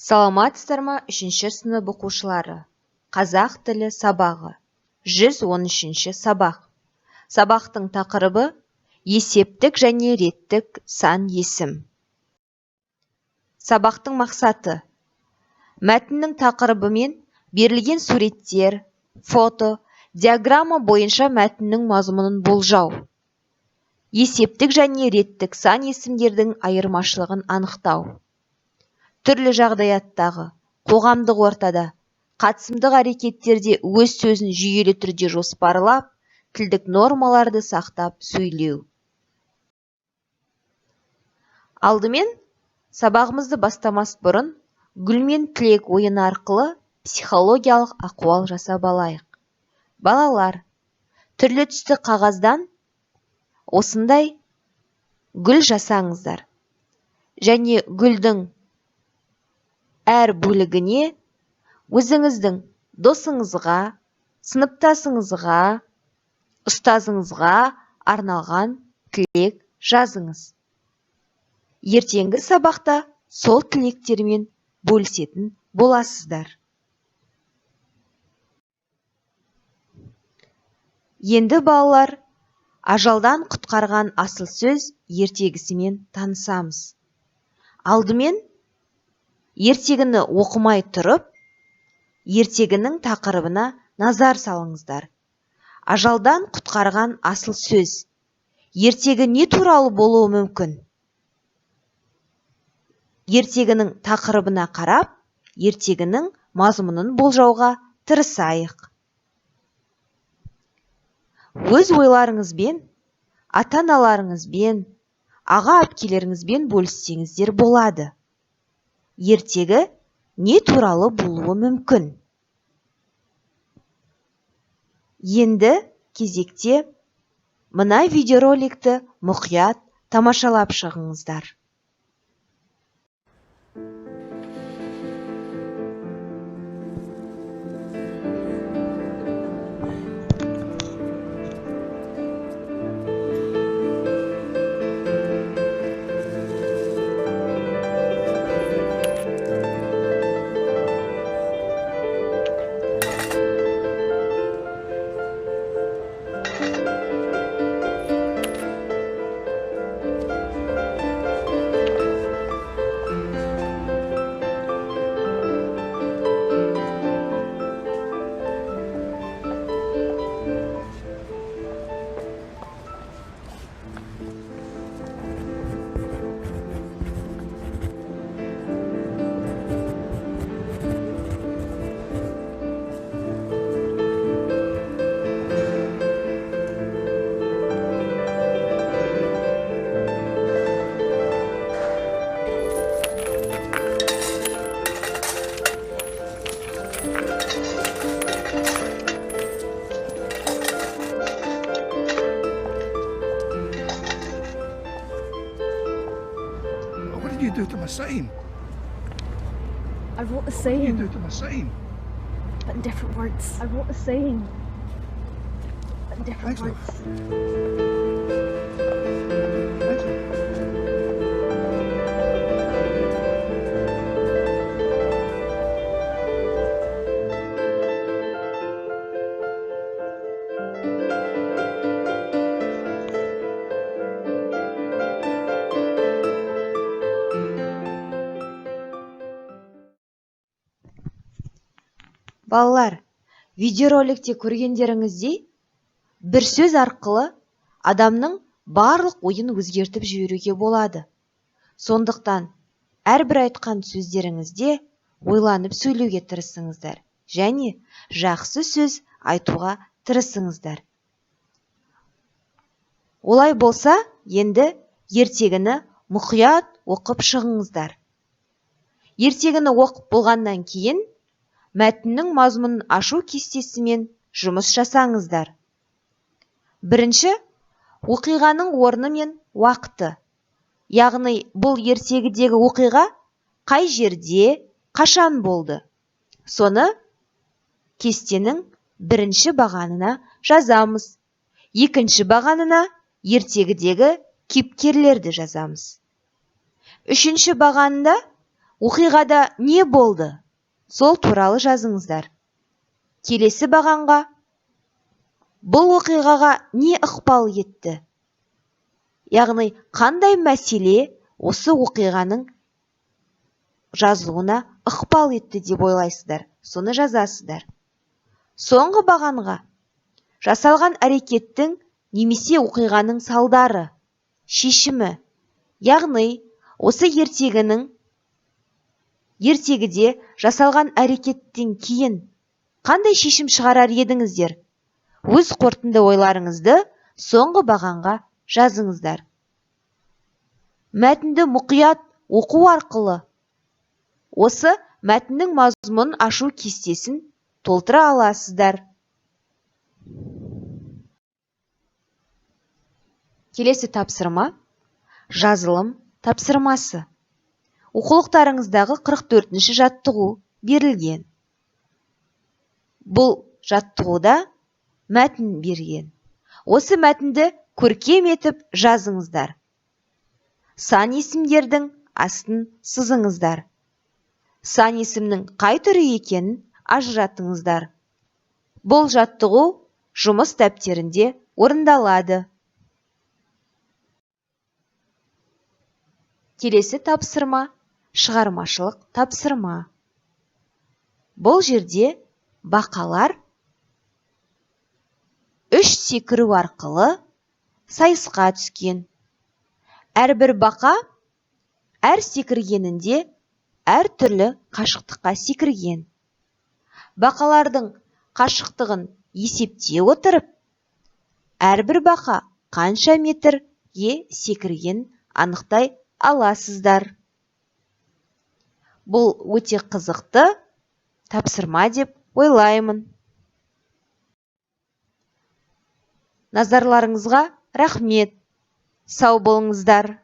Саламатсыздар ма 3-ші сынып оқушылары? Қазақ тілі сабағы. 113-ші сабақ. Сабақтың тақырыбы есептік және реттік сан есім. Сабақтың мақсаты: мәтіннің тақырыбы мен берілген суреттер, фото, диаграмма бойынша мәтіннің мазмұнын болжау. Есептік және реттік сан есімдердің айырмашылығын анықтау. Түрлі жағдаяттағы, қоғамдық ортада, қатысымдық әрекеттерде өз сөзін жүйелі түрде жоспарлап, тілдік нормаларды сақтап сөйлеу. Алдымен, сабағымызды бастамас бұрын, гүл мен тілек ойыны арқылы психологиялық ахуал жасап алайық. Балалар, түрлі түсті қағаздан осындай гүл жасаңыздар. Және гүлдің әр бөлігіне өзіңіздің досыңызға, сыныптасыңызға, ұстазыңызға арналған тілек жазыңыз. Ертеңгі сабақта сол тілектермен бөлісетін боласыздар. Енді балалар, ажалдан құтқарған асыл сөз ертегісімен танысамыз. Алдымен ертегіні оқымай тұрып, ертегінің тақырыбына назар салыңыздар. Ажалдан құтқарған асыл сөз. Ертегі не туралы болуы мүмкін? Ертегінің тақырыбына қарап, ертегінің мазмұнын болжауға тырысайық. Өз ойларыңызбен, ата-аналарыңызбен, аға-әпкелеріңізбен бөліссеңіздер болады. Ертегі не туралы болуы мүмкін? Енді кезекте мына видеороликті мұқият тамашалап шығыңыздар. What did you do to my sign? I wrote a What did you saying, do to my sign? but in different words. I wrote a saying, but in different Thanks, love. words. Thanks, love. Балалар, видеороликте көргендеріңіздей, бір сөз арқылы адамның барлық ойын өзгертіп жіберуге болады. Сондықтан, әрбір айтқан сөздеріңізде ойланып сөйлеуге тырысыңыздар, және жақсы сөз айтуға тырысыңыздар. Олай болса, енді ертегіні мұқият оқып шығыңыздар. Ертегіні оқып болғаннан кейін, мәтіннің мазмұнын ашу кестесімен жұмыс жасаңыздар. Бірінші, оқиғаның орны мен уақыты. Яғни, бұл ертегідегі оқиға қай жерде, қашан болды? Соны кестенің бірінші бағанына жазамыз. Екінші бағанына ертегідегі кейіпкерлерді жазамыз. Үшінші бағанында оқиғада не болды? Сол туралы жазыңыздар. Келесі бағанға бұл оқиғаға не ықпал етті? Яғни, қандай мәселе осы оқиғаның жазылуына ықпал етті деп ойлайсыздар? Соны жазасыздар. Соңғы бағанға жасалған әрекеттің немесе оқиғаның салдары, шешімі, яғни осы ертегіде жасалған әрекеттен кейін қандай шешім шығарар едіңіздер? Өз қорытынды ойларыңызды соңғы бағанға жазыңыздар. Мәтінді мұқият оқу арқылы осы мәтіннің мазмұнын ашу кестесін толтыра аласыздар. Келесі тапсырма жазылым тапсырмасы. Оқулықтарыңыздағы 44-ші жаттығу берілген. Бұл жаттығуда мәтін берген. Осы мәтінді көркем етіп жазыңыздар. Сан есімдердің астын сызыңыздар. Сан есімнің қай түрі екенін ажыратыңыздар. Бұл жаттығу жұмыс дәптерінде орындалады. Келесі тапсырма шығармашылық тапсырма. Бұл жерде бақалар 3 секіру арқылы сайысқа түскен. Әрбір бақа әр секіргенінде әр түрлі қашықтыққа секірген. Бақалардың қашықтығын есептей отырып, әрбір бақа қанша метрге секірген анықтай аласыздар. Бұл өте қызықты тапсырма деп ойлаймын. Назарларыңызға рахмет. Сау болыңыздар.